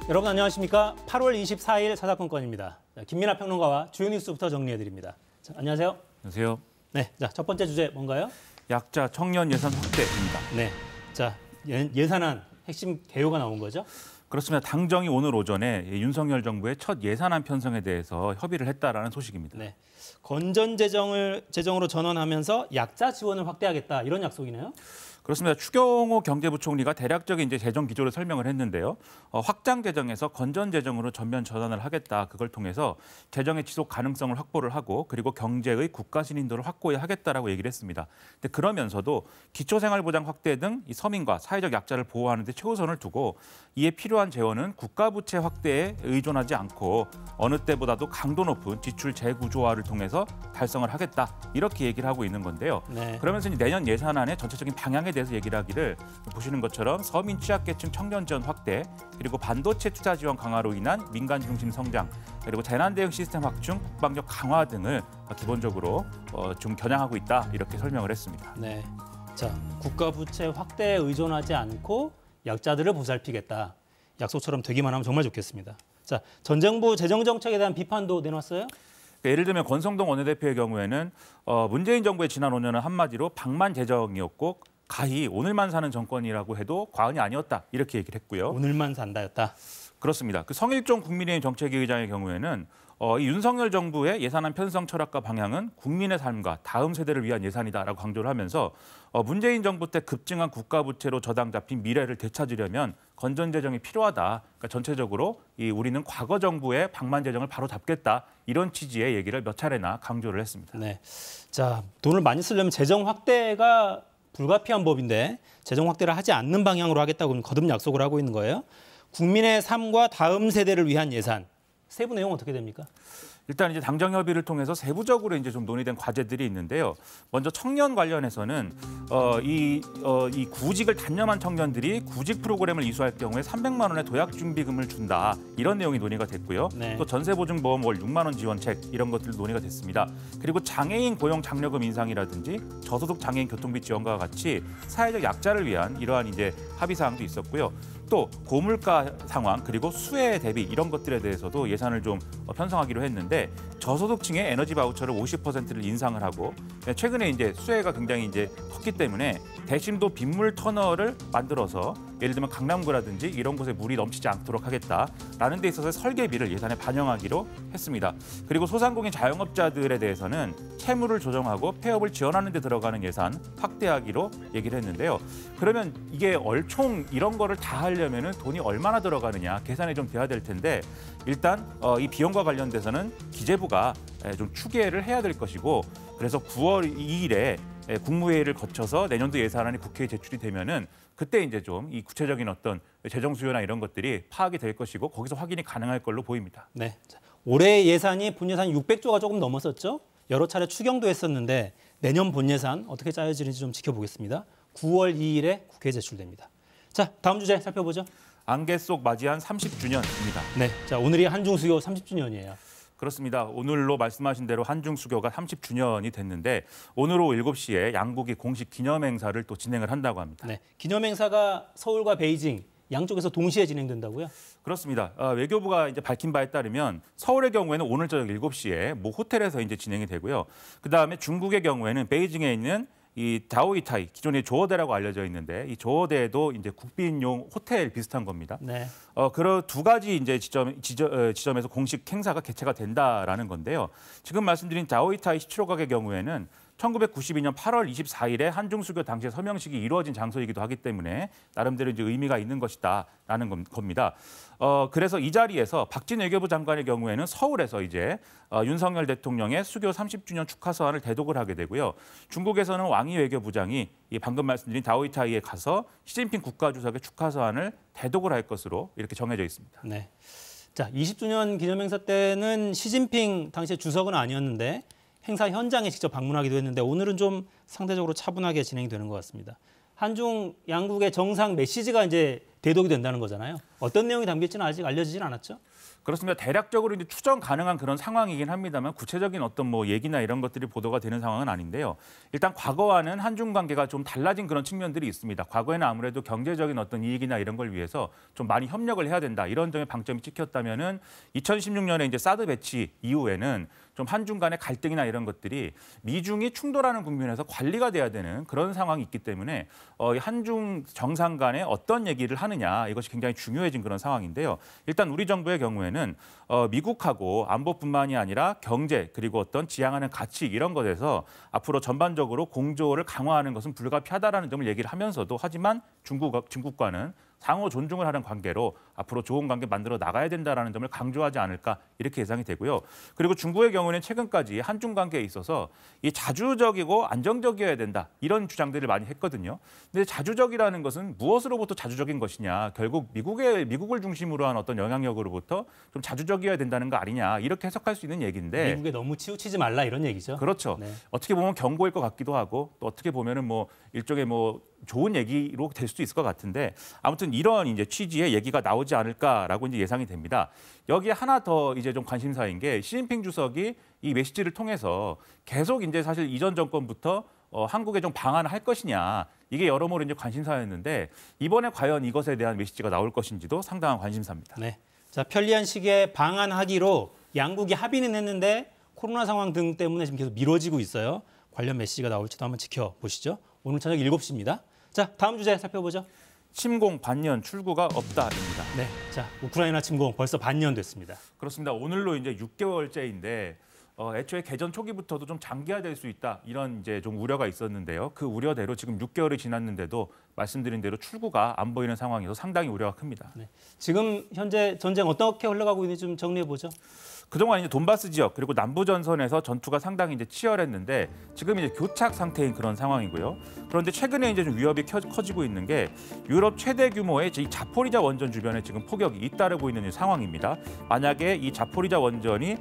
여러분 안녕하십니까? 8월 24일 사사건건입니다. 김민하 평론가와 주요 뉴스부터 정리해드립니다. 자, 안녕하세요. 안녕하세요. 네, 자, 첫 번째 주제 뭔가요? 약자 청년 예산 확대입니다. 네, 자, 예산안 핵심 개요가 나온 거죠? 그렇습니다. 당정이 오늘 오전에 윤석열 정부의 첫 예산안 편성에 대해서 협의를 했다라는 소식입니다. 네, 건전 재정으로 전환하면서 약자 지원을 확대하겠다 이런 약속이네요. 그렇습니다. 추경호 경제부총리가 대략적인 이제 재정 기조를 설명을 했는데요. 확장 재정에서 건전 재정으로 전면 전환을 하겠다. 그걸 통해서 재정의 지속 가능성을 확보를 하고 그리고 경제의 국가 신인도를 확고히 하겠다라고 얘기를 했습니다. 근데 그러면서도 기초생활보장 확대 등 이 서민과 사회적 약자를 보호하는 데 최우선을 두고 이에 필요한 재원은 국가 부채 확대에 의존하지 않고 어느 때보다도 강도 높은 지출 재구조화를 통해서 달성을 하겠다. 이렇게 얘기를 하고 있는 건데요. 네. 그러면서 내년 예산안의 전체적인 방향에 대해서 얘기를 하기를 보시는 것처럼 서민 취약계층 청년 지원 확대 그리고 반도체 투자 지원 강화로 인한 민간 중심 성장 그리고 재난 대응 시스템 확충, 국방력 강화 등을 기본적으로 좀 겨냥하고 있다 이렇게 설명을 했습니다. 네, 자, 국가 부채 확대에 의존하지 않고 약자들을 보살피겠다. 약속처럼 되기만 하면 정말 좋겠습니다. 자, 전 정부 재정 정책에 대한 비판도 내놨어요? 예를 들면 권성동 원내대표의 경우에는 문재인 정부의 지난 5년은 한마디로 방만 재정이었고 가히 오늘만 사는 정권이라고 해도 과언이 아니었다 이렇게 얘기를 했고요. 오늘만 산다였다. 그렇습니다. 그 성일종 국민의힘 정책위 의장의 경우에는 이 윤석열 정부의 예산안 편성 철학과 방향은 국민의 삶과 다음 세대를 위한 예산이다라고 강조를 하면서 문재인 정부 때 급증한 국가 부채로 저당 잡힌 미래를 되찾으려면 건전 재정이 필요하다. 그러니까 전체적으로 우리는 과거 정부의 방만 재정을 바로 잡겠다. 이런 취지의 얘기를 몇 차례나 강조를 했습니다. 네, 자, 돈을 많이 쓰려면 재정 확대가 불가피한 법인데 재정 확대를 하지 않는 방향으로 하겠다고 거듭 약속을 하고 있는 거예요. 국민의 삶과 다음 세대를 위한 예산. 세부 내용 어떻게 됩니까? 일단 이제 당정 협의를 통해서 세부적으로 이제 좀 논의된 과제들이 있는데요. 먼저 청년 관련해서는 이 구직을 단념한 청년들이 구직 프로그램을 이수할 경우에 300만 원의 도약 준비금을 준다. 이런 내용이 논의가 됐고요. 네. 또 전세보증보험 월 6만 원 지원책 이런 것들 논의가 됐습니다. 그리고 장애인 고용 장려금 인상이라든지 저소득 장애인 교통비 지원과 같이 사회적 약자를 위한 이러한 이제 합의 사항도 있었고요. 또 고물가 상황 그리고 수혜 대비 이런 것들에 대해서도 예산을 좀 편성하기로 했는데 저소득층의 에너지 바우처를 50%를 인상을 하고 최근에 이제 수혜가 굉장히 이제 컸기 때문에 대심도 빗물 터널을 만들어서 예를 들면 강남구라든지 이런 곳에 물이 넘치지 않도록 하겠다라는 데 있어서 설계비를 예산에 반영하기로 했습니다. 그리고 소상공인 자영업자들에 대해서는 채무를 조정하고 폐업을 지원하는 데 들어가는 예산 확대하기로 얘기를 했는데요. 그러면 이게 얼총 이런 거를 다 하려면은 돈이 얼마나 들어가느냐 계산이 좀 돼야 될 텐데 일단 이 비용과 관련돼서는 기재부가 좀 추계를 해야 될 것이고 그래서 9월 2일에 국무회의를 거쳐서 내년도 예산안이 국회에 제출이 되면은 그때 이제 좀 이 구체적인 어떤 재정 수요나 이런 것들이 파악이 될 것이고 거기서 확인이 가능할 걸로 보입니다. 네, 올해 예산이 본 예산이 600조가 조금 넘었었죠. 여러 차례 추경도 했었는데 내년 본 예산 어떻게 짜여지는지 좀 지켜보겠습니다. 9월 2일에 국회에 제출됩니다. 자, 다음 주제 살펴보죠. 안개 속 맞이한 30주년입니다. 네, 자, 오늘이 한중수교 30주년이에요. 그렇습니다. 오늘로 말씀하신 대로 한중수교가 30주년이 됐는데 오늘 오후 7시에 양국이 공식 기념행사를 또 진행을 한다고 합니다. 네, 기념행사가 서울과 베이징 양쪽에서 동시에 진행된다고요? 그렇습니다. 외교부가 이제 밝힌 바에 따르면 서울의 경우에는 오늘 저녁 7시에 모 호텔에서 이제 진행이 되고요. 그다음에 중국의 경우에는 베이징에 있는 이 다오이타이 기존의 조어대라고 알려져 있는데 이 조어대도 이제 국빈용 호텔 비슷한 겁니다. 네. 그런 두 가지 이제 지점에서 공식 행사가 개최가 된다라는 건데요. 지금 말씀드린 다오이타이 17호각의 경우에는 1992년 8월 24일에 한중수교 당시에 서명식이 이루어진 장소이기도 하기 때문에 나름대로 이제 의미가 있는 것이다라는 겁니다. 그래서 이 자리에서 박진 외교부 장관의 경우에는 서울에서 이제 윤석열 대통령의 수교 30주년 축하 서한을 대독을 하게 되고요. 중국에서는 왕이 외교부장이 이 방금 말씀드린 다오이타이에 가서 시진핑 국가주석의 축하 서한을 대독을 할 것으로 이렇게 정해져 있습니다. 네. 자, 20주년 기념행사 때는 시진핑 당시에 주석은 아니었는데 행사 현장에 직접 방문하기도 했는데 오늘은 좀 상대적으로 차분하게 진행이 되는 것 같습니다. 한중 양국의 정상 메시지가 이제 대독이 된다는 거잖아요. 어떤 내용이 담길지는 아직 알려지진 않았죠. 그렇습니다. 대략적으로 이제 추정 가능한 그런 상황이긴 합니다만 구체적인 어떤 뭐 얘기나 이런 것들이 보도가 되는 상황은 아닌데요. 일단 과거와는 한중 관계가 좀 달라진 그런 측면들이 있습니다. 과거에는 아무래도 경제적인 어떤 이익이나 이런 걸 위해서 좀 많이 협력을 해야 된다. 이런 점에 방점이 찍혔다면은 2016년에 이제 사드 배치 이후에는 좀 한중 간의 갈등이나 이런 것들이 미중이 충돌하는 국면에서 관리가 돼야 되는 그런 상황이 있기 때문에 한중 정상 간에 어떤 얘기를 하느냐 이것이 굉장히 중요해진 그런 상황인데요. 일단 우리 정부의 경우에는 미국하고 안보뿐만이 아니라 경제 그리고 어떤 지향하는 가치 이런 것에서 앞으로 전반적으로 공조를 강화하는 것은 불가피하다라는 점을 얘기를 하면서도 하지만 중국과는 상호 존중을 하는 관계로 앞으로 좋은 관계 만들어 나가야 된다라는 점을 강조하지 않을까 이렇게 예상이 되고요. 그리고 중국의 경우는 최근까지 한중 관계에 있어서 이 자주적이고 안정적이어야 된다 이런 주장들을 많이 했거든요. 근데 자주적이라는 것은 무엇으로부터 자주적인 것이냐? 결국 미국을 중심으로 한 어떤 영향력으로부터 좀 자주적이어야 된다는 거 아니냐 이렇게 해석할 수 있는 얘기인데 미국에 너무 치우치지 말라 이런 얘기죠. 그렇죠. 네. 어떻게 보면 경고일 것 같기도 하고 또 어떻게 보면은 뭐 일종의 뭐 좋은 얘기로 될 수도 있을 것 같은데 아무튼 이런 이제 취지의 얘기가 나오지 않을까라고 이제 예상이 됩니다. 여기에 하나 더 이제 좀 관심사인 게 시진핑 주석이 이 메시지를 통해서 계속 이제 사실 이전 정권부터 한국에 좀 방한을 할 것이냐 이게 여러모로 이제 관심사였는데 이번에 과연 이것에 대한 메시지가 나올 것인지도 상당한 관심사입니다. 네. 자, 편리한 시기에 방한하기로 양국이 합의는 했는데 코로나 상황 등 때문에 지금 계속 미뤄지고 있어요. 관련 메시지가 나올지도 한번 지켜보시죠. 오늘 저녁 7시입니다. 자, 다음 주제 살펴보죠. 침공 반년 출구가 없다입니다. 네, 자, 우크라이나 침공 벌써 반년 됐습니다. 그렇습니다. 오늘로 이제 6개월째인데 애초에 개전 초기부터도 좀 장기화될 수 있다 이런 이제 좀 우려가 있었는데요. 그 우려대로 지금 6개월이 지났는데도 말씀드린 대로 출구가 안 보이는 상황에서 상당히 우려가 큽니다. 네. 지금 현재 전쟁 어떻게 흘러가고 있는지 좀 정리해 보죠. 그동안 이제 돈바스 지역 그리고 남부 전선에서 전투가 상당히 이제 치열했는데 지금 이제 교착 상태인 그런 상황이고요. 그런데 최근에 이제 좀 위협이 커지고 있는 게 유럽 최대 규모의 이 자포리자 원전 주변에 지금 폭격이 잇따르고 있는 상황입니다. 만약에 이 자포리자 원전이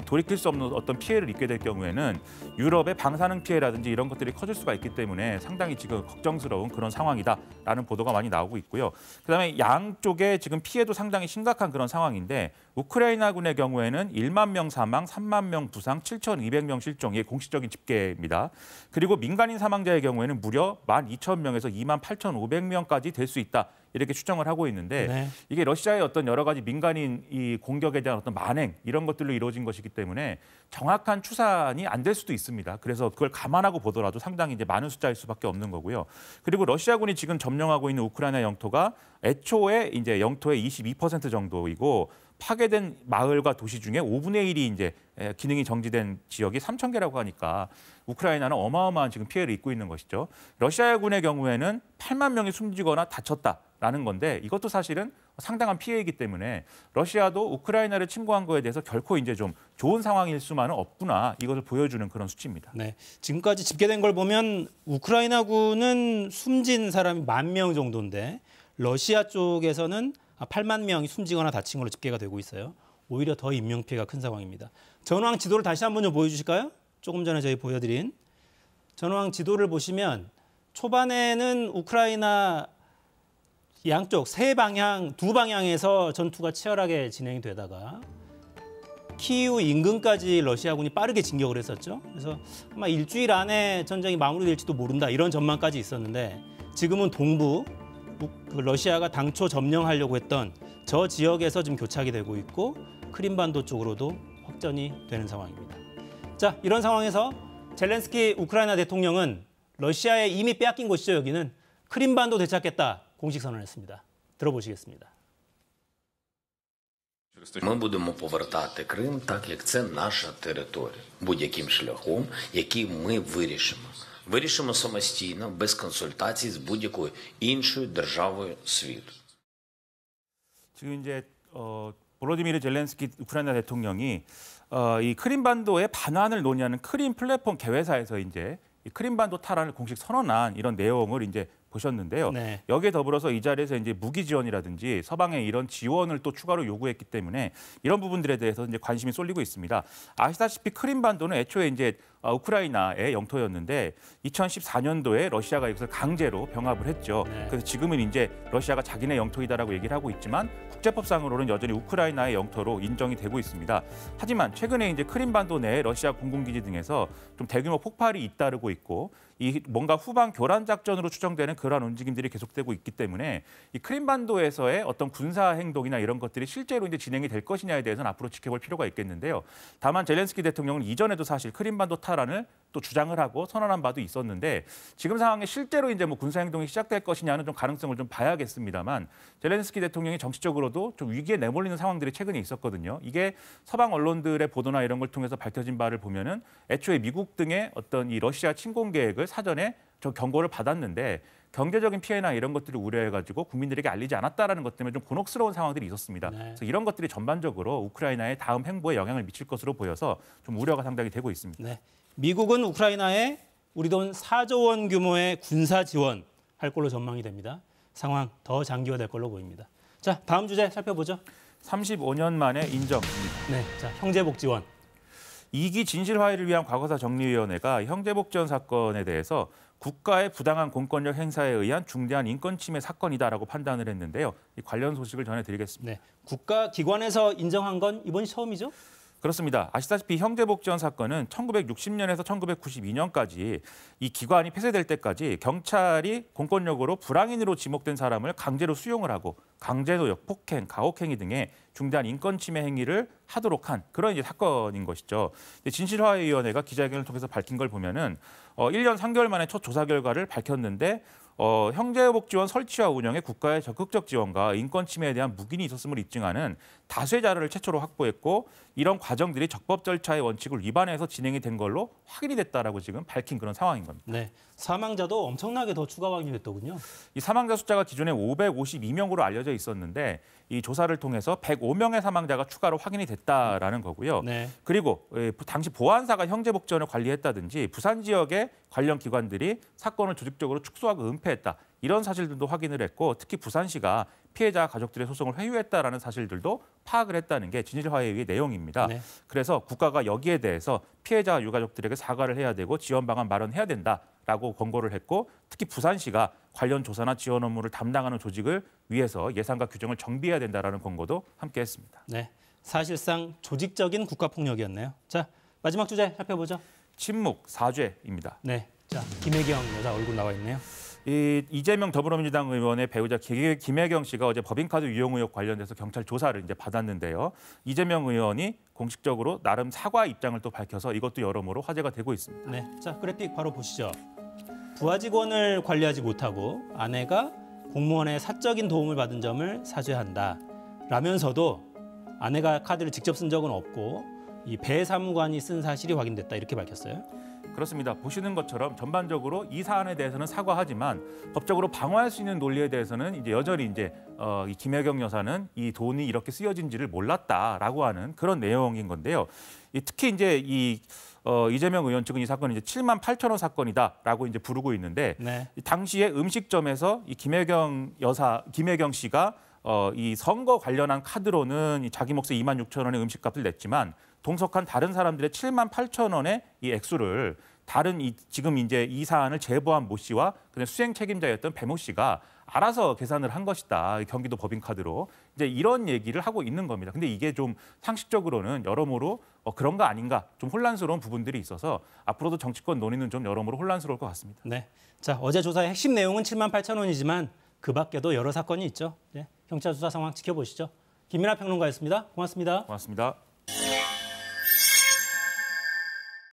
돌이킬 수 없는 어떤 피해를 입게 될 경우에는 유럽의 방사능 피해라든지 이런 것들이 커질 수가 있기 때문에 상당히 지금 걱정스러운 그런 상황이다라는 보도가 많이 나오고 있고요. 그다음에 양쪽에 지금 피해도 상당히 심각한 그런 상황인데 우크라이나군의 경우에는 1만 명 사망, 3만 명 부상, 7,200명 실종이 공식적인 집계입니다. 그리고 민간인 사망자의 경우에는 무려 12,000명에서 28,500명까지 될 수 있다. 이렇게 추정을 하고 있는데 네. 이게 러시아의 어떤 여러 가지 민간인 이 공격에 대한 어떤 만행 이런 것들로 이루어진 것이기 때문에 정확한 추산이 안 될 수도 있습니다. 그래서 그걸 감안하고 보더라도 상당히 이제 많은 숫자일 수밖에 없는 거고요. 그리고 러시아군이 지금 점령하고 있는 우크라이나 영토가 애초에 이제 영토의 22% 정도이고 파괴된 마을과 도시 중에 5분의 1이 이제 기능이 정지된 지역이 3,000개라고 하니까 우크라이나는 어마어마한 지금 피해를 입고 있는 것이죠. 러시아군의 경우에는 8만 명이 숨지거나 다쳤다라는 건데 이것도 사실은 상당한 피해이기 때문에 러시아도 우크라이나를 침공한 거에 대해서 결코 이제 좀 좋은 상황일 수만은 없구나 이것을 보여주는 그런 수치입니다. 네, 지금까지 집계된 걸 보면 우크라이나군은 숨진 사람이 10,000명 정도인데 러시아 쪽에서는 8만 명이 숨지거나 다친 걸로 집계가 되고 있어요. 오히려 더 인명피해가 큰 상황입니다. 전황 지도를 다시 한번 좀 보여주실까요? 조금 전에 저희 보여드린 전황 지도를 보시면 초반에는 우크라이나 양쪽 두 방향에서 전투가 치열하게 진행이 되다가 키이우 인근까지 러시아군이 빠르게 진격을 했었죠. 그래서 아마 일주일 안에 전쟁이 마무리될지도 모른다 이런 전망까지 있었는데 지금은 동부 러시아가 당초 점령하려고 했던 저 지역에서 지금 교착이 되고 있고 크림반도 쪽으로도 확전이 되는 상황입니다. 자, 이런 상황에서 젤렌스키 우크라이나 대통령은 러시아에 이미 빼앗긴 곳이죠. 여기는 크림반도 되찾겠다 공식 선언했습니다. 들어보시겠습니다. Ми будемо повертати Крим так, як це наша територія, будь-яким шляхом, який ми вирішимо. Вирішимо самостійно, без консультацій з будь-якою іншою державою світу. 지금 이제 볼로디미르 젤렌스키 우크라이나 대통령이 이 크림반도의 반환을 논의하는 크림 플랫폼 개회사에서 이제 이 크림반도 탈환을 공식 선언한 이런 내용을 이제 보셨는데요. 네. 여기에 더불어서 이 자리에서 이제 무기 지원이라든지 서방의 이런 지원을 또 추가로 요구했기 때문에 이런 부분들에 대해서 이제 관심이 쏠리고 있습니다. 아시다시피 크림반도는 애초에 이제 우크라이나의 영토였는데 2014년도에 러시아가 이것을 강제로 병합을 했죠. 네. 그래서 지금은 이제 러시아가 자기네 영토이다라고 얘기를 하고 있지만 국제법상으로는 여전히 우크라이나의 영토로 인정이 되고 있습니다. 하지만 최근에 이제 크림반도 내 러시아 공군기지 등에서 좀 대규모 폭발이 잇따르고 있고 이 뭔가 후방 교란 작전으로 추정되는 그러한 움직임들이 계속되고 있기 때문에 이 크림반도에서의 어떤 군사 행동이나 이런 것들이 실제로 이제 진행이 될 것이냐에 대해서는 앞으로 지켜볼 필요가 있겠는데요. 다만 젤렌스키 대통령은 이전에도 사실 크림반도 탈환을 또 주장을 하고 선언한 바도 있었는데 지금 상황에 실제로 이제 뭐 군사 행동이 시작될 것이냐는 좀 가능성을 좀 봐야겠습니다만 젤렌스키 대통령이 정치적으로도 좀 위기에 내몰리는 상황들이 최근에 있었거든요. 이게 서방 언론들의 보도나 이런 걸 통해서 밝혀진 바를 보면은 애초에 미국 등의 어떤 이 러시아 침공 계획을 사전에 저 경고를 받았는데 경제적인 피해나 이런 것들을 우려해가지고 국민들에게 알리지 않았다라는 것 때문에 좀 곤혹스러운 상황들이 있었습니다. 네. 그래서 이런 것들이 전반적으로 우크라이나의 다음 행보에 영향을 미칠 것으로 보여서 좀 우려가 상당히 되고 있습니다. 네. 미국은 우크라이나에 우리 돈 4조 원 규모의 군사 지원할 걸로 전망이 됩니다. 상황 더 장기화될 걸로 보입니다. 자, 다음 주제 살펴보죠. 35년 만에 인정입니다. 네, 자, 형제복지원. 2기 진실화해를 위한 과거사 정리위원회가 형제복지원 사건에 대해서 국가의 부당한 공권력 행사에 의한 중대한 인권 침해 사건이다라고 판단을 했는데요. 이 관련 소식을 전해드리겠습니다. 네, 국가 기관에서 인정한 건 이번이 처음이죠? 그렇습니다. 아시다시피 형제복지원 사건은 1960년에서 1992년까지 이 기관이 폐쇄될 때까지 경찰이 공권력으로 불황인으로 지목된 사람을 강제로 수용을 하고 강제노역, 폭행, 가혹행위 등의 중대한 인권 침해 행위를 하도록 한 그런 이제 사건인 것이죠. 진실화해위원회가 기자회견을 통해서 밝힌 걸 보면은 1년 3개월 만에 첫 조사 결과를 밝혔는데 형제복지원 설치와 운영에 국가의 적극적 지원과 인권 침해에 대한 묵인이 있었음을 입증하는 다수의 자료를 최초로 확보했고 이런 과정들이 적법 절차의 원칙을 위반해서 진행이 된 걸로 확인이 됐다라고 지금 밝힌 그런 상황인 겁니다. 네, 사망자도 엄청나게 더 추가 확인이 됐더군요. 이 사망자 숫자가 기존에 552명으로 알려져 있었는데 이 조사를 통해서 105명의 사망자가 추가로 확인이 됐다라는 거고요. 네. 그리고 당시 보안사가 형제복지원을 관리했다든지 부산 지역의 관련 기관들이 사건을 조직적으로 축소하고 은폐했다. 이런 사실들도 확인을 했고 특히 부산시가 피해자 가족들의 소송을 회유했다라는 사실들도 파악을 했다는 게 진실화해의 내용입니다. 네. 그래서 국가가 여기에 대해서 피해자 유가족들에게 사과를 해야 되고 지원 방안 마련해야 된다라고 권고를 했고 특히 부산시가 관련 조사나 지원 업무를 담당하는 조직을 위해서 예산과 규정을 정비해야 된다라는 권고도 함께 했습니다. 네, 사실상 조직적인 국가폭력이었네요. 자, 마지막 주제 살펴보죠. 침묵 사죄입니다. 네, 자, 김혜경 여사 얼굴 나와 있네요. 이재명 더불어민주당 의원의 배우자 김혜경 씨가 어제 법인카드 유용 의혹 관련돼서 경찰 조사를 이제 받았는데요. 이재명 의원이 공식적으로 나름 사과 입장을 또 밝혀서 이것도 여러모로 화제가 되고 있습니다. 네, 자, 그래픽 바로 보시죠. 부하 직원을 관리하지 못하고 아내가 공무원의 사적인 도움을 받은 점을 사죄한다. 라면서도 아내가 카드를 직접 쓴 적은 없고 이 배사무관이 쓴 사실이 확인됐다. 이렇게 밝혔어요. 그렇습니다. 보시는 것처럼 전반적으로 이 사안에 대해서는 사과하지만 법적으로 방어할 수 있는 논리에 대해서는 이제 여전히 이제 이 김혜경 여사는 이 돈이 이렇게 쓰여진지를 몰랐다라고 하는 그런 내용인 건데요. 특히 이제 이재명 의원 측은 이 사건이 이제 7만 8천 원 사건이다라고 이제 부르고 있는데 네. 당시에 음식점에서 이 김혜경 씨가 이 선거 관련한 카드로는 자기 몫의 2만 6천 원의 음식값을 냈지만 동석한 다른 사람들의 7만 8천 원의 이 액수를 다른 지금 이제 이 사안을 제보한 모 씨와 그다음에 수행 책임자였던 배모 씨가 알아서 계산을 한 것이다. 경기도 법인카드로 이제 이런 얘기를 하고 있는 겁니다. 근데 이게 좀 상식적으로는 여러모로 그런 거 아닌가 좀 혼란스러운 부분들이 있어서 앞으로도 정치권 논의는 좀 여러모로 혼란스러울 것 같습니다. 네, 자, 어제 조사의 핵심 내용은 7만 8천 원이지만 그 밖에도 여러 사건이 있죠. 네, 경찰 수사 상황 지켜보시죠. 김민하 평론가였습니다. 고맙습니다. 고맙습니다.